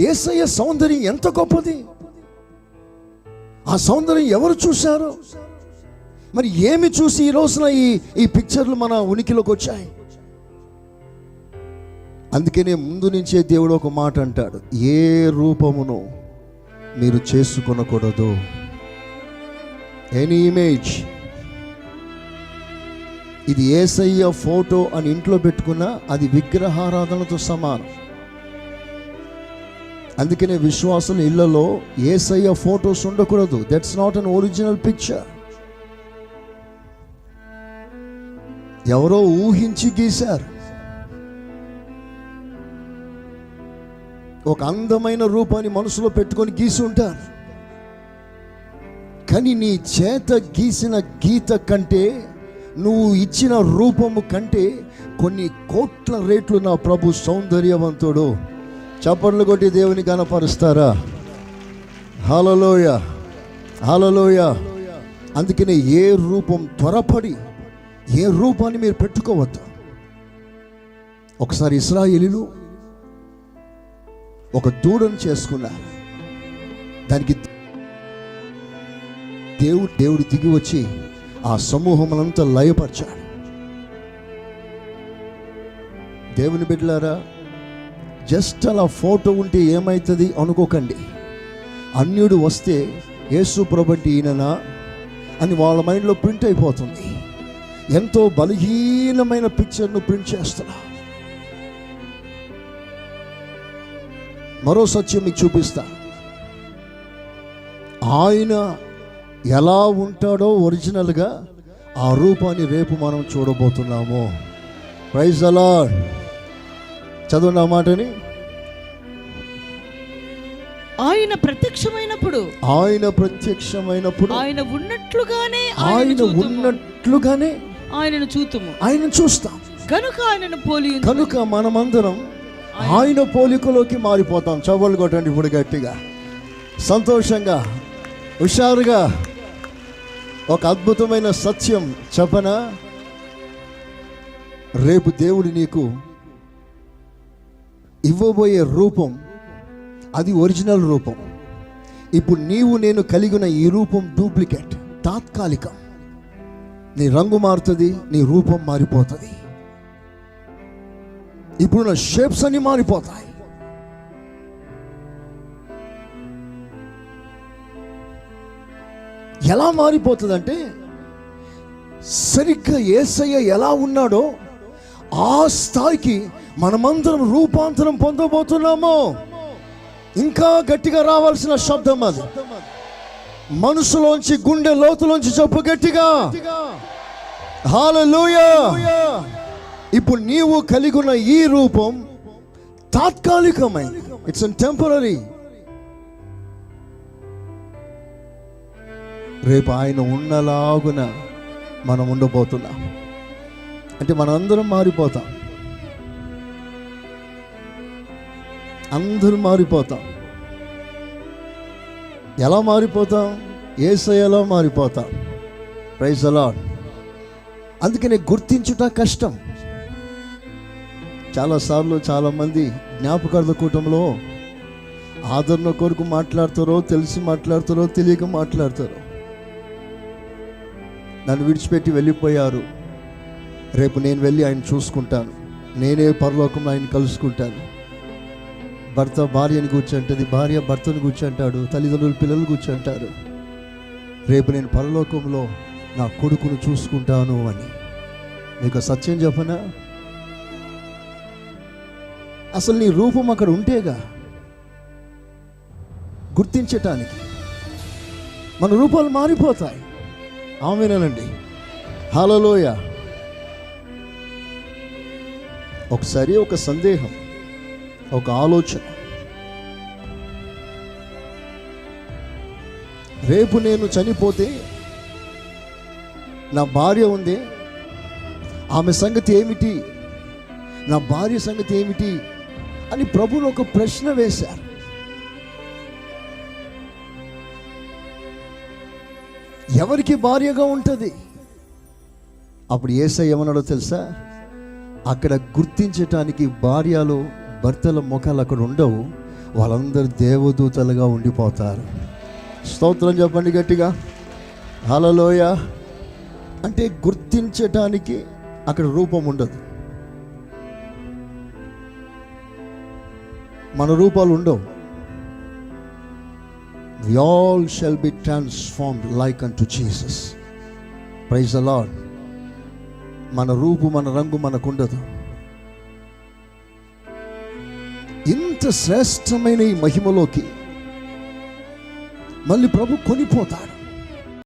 యేసయ్య సౌందర్యం ఎంత గొప్పది! ఆ సౌందర్యం ఎవరు చూశారు? మరి ఏమి చూసి ఈ రోజున ఈ పిక్చర్లు మన ఉనికిలోకి వచ్చాయి? అందుకనే ముందు నుంచే దేవుడు ఒక మాట అంటాడు, ఏ రూపమును మీరు చేసుకొనకూడదు. Any image. ఇది యేసయ్య ఫోటో అని ఇంట్లో పెట్టుకున్నా అది విగ్రహారాధనతో సమానం. అందుకనే విశ్వాసుల ఇళ్లలో యేసయ్య ఫోటోస్ ఉండకూడదు. That's not an original picture. ఎవరో ఊహించి గీశారు. ఒక అందమైన రూపాన్ని మనసులో పెట్టుకొని గీసి ఉంటారు. కానీ నీ చేత గీసిన గీత కంటే, నువ్వు ఇచ్చిన రూపము కంటే కొన్ని కోట్ల రేట్లు నా ప్రభు సౌందర్యవంతుడు. చప్పట్లు కొట్టి దేవుని కనపరుస్తారా? హల్లెలూయా, హల్లెలూయా. అందుకనే ఏ రూపం త్వరపడి ఏ రూపాన్ని మీరు పెట్టుకోవద్దు. ఒకసారి ఇశ్రాయేలీయులు ఒక దూడను చేసుకున్నారు. దానికి దేవుడు దిగి వచ్చి ఆ సమూహమునంతా లయపరిచాడు. దేవుని బిడ్డలారా, జస్ట్ అలా ఫోటో ఉంటే ఏమవుతుంది అనుకోకండి. అన్యుడు వస్తే యేసు ప్రభుంటే ఈయననా అని వాళ్ళ మైండ్లో ప్రింట్ అయిపోతుంది. ఎంతో బలహీనమైన పిక్చర్ను ప్రింట్ చేస్తున్నా. మరో సత్యం మీకు చూపిస్తా. ఆయన ఎలా ఉంటాడో ఒరిజినల్గా ఆ రూపాన్ని రేపు మనం చూడబోతున్నాము. Praise the lord. చదవండి ఆ మాటని. ఆయన ప్రత్యక్షమైనప్పుడు ఆయన ఉన్నట్లుగానే ఆయనను చూతుము. ఆయనను చూస్తాం కనుక ఆయనను పోలి. కనుక మనమందరం ఆయన పోలికలోకి మారిపోతాం. చవళ్ళు కొట్టండి ఇప్పుడు గట్టిగా, సంతోషంగా, హుషారుగా. ఒక అద్భుతమైన సత్యం చెప్పనా? రేపు దేవుడు నీకు ఇవ్వబోయే రూపం అది ఒరిజినల్ రూపం. ఇప్పుడు నీవు నేను కలిగిన ఈ రూపం డూప్లికేట్, తాత్కాలికం. నీ రంగు మారుతుంది, నీ రూపం మారిపోతుంది. ఇప్పుడు నా షేప్స్ అన్ని మారిపోతాయి. ఎలా మారిపోతుందంటే, సరిగ్గా యేసయ్య ఎలా ఉన్నాడో ఆ స్థాయికి మనమందరం రూపాంతరం పొందబోతున్నాము. ఇంకా గట్టిగా రావాల్సిన శబ్దం అది. మనసులోంచి, గుండె లోతులోంచి చెప్పు గట్టిగా, హల్లెలూయా. ఇప్పుడు నీవు కలిగి ఉన్న ఈ రూపం తాత్కాలికమైంది. It's temporary. రేపు ఆయన ఉన్నలాగున మనం ఉండబోతున్నాం. అంటే మనందరం మారిపోతాం. అందరూ మారిపోతాం. ఎలా మారిపోతాం? యేసయ్యలా మారిపోతాం. Praise the lord. అందుకనే గుర్తించుట కష్టం. చాలాసార్లు చాలామంది జ్ఞాపకార్థ కూటంలో ఆదరణ కొరకు మాట్లాడతారో, తెలిసి మాట్లాడతారో, తెలియక మాట్లాడతారో. నన్ను విడిచిపెట్టి వెళ్ళిపోయారు. రేపు నేను వెళ్ళి ఆయన చూసుకుంటాను, నేనే పరలోకంలో ఆయన కలుసుకుంటాను. భర్త భార్యని కూర్చుంటుంది, భార్య భర్తను కూర్చుంటాడు, తల్లిదండ్రులు పిల్లలు కూర్చుంటారు. రేపు నేను పరలోకంలో నా కొడుకును చూసుకుంటాను అని. మీకు సత్యం చెప్పనా? అసలు నీ రూపం అక్కడ ఉంటేగా గుర్తించటానికి. మన రూపాలు మారిపోతాయి. ఆమేనండి, హల్లెలూయా. ఒకసారి ఒక సందేహం, ఒక ఆలోచన. రేపు నేను చనిపోతే నా భార్య ఉంది, ఆమె సంగతి ఏమిటి, నా భార్య సంగతి ఏమిటి అని ప్రభువును ఒక ప్రశ్న వేశారు. ఎవరికి భార్యగా ఉంటుంది? అప్పుడు యేసయ్య ఏమన్నాడో తెలుసా? అక్కడ గుర్తించటానికి భార్యలు భర్తల ముఖాలు అక్కడ ఉండవు. వాళ్ళందరూ దేవదూతలుగా ఉండిపోతారు. స్తోత్రం చెప్పండి గట్టిగా, హల్లెలూయా. అంటే గుర్తించటానికి అక్కడ రూపం ఉండదు, మన రూపాలు ఉండవు. We all shall be transformed like unto Jesus. Praise the Lord. మన రూపు, మన రంగు మనకుండదు. ఇంత శ్రేష్టమైన ఈ మహిమలోకి మళ్ళీ ప్రభు కొనిపోతాడు.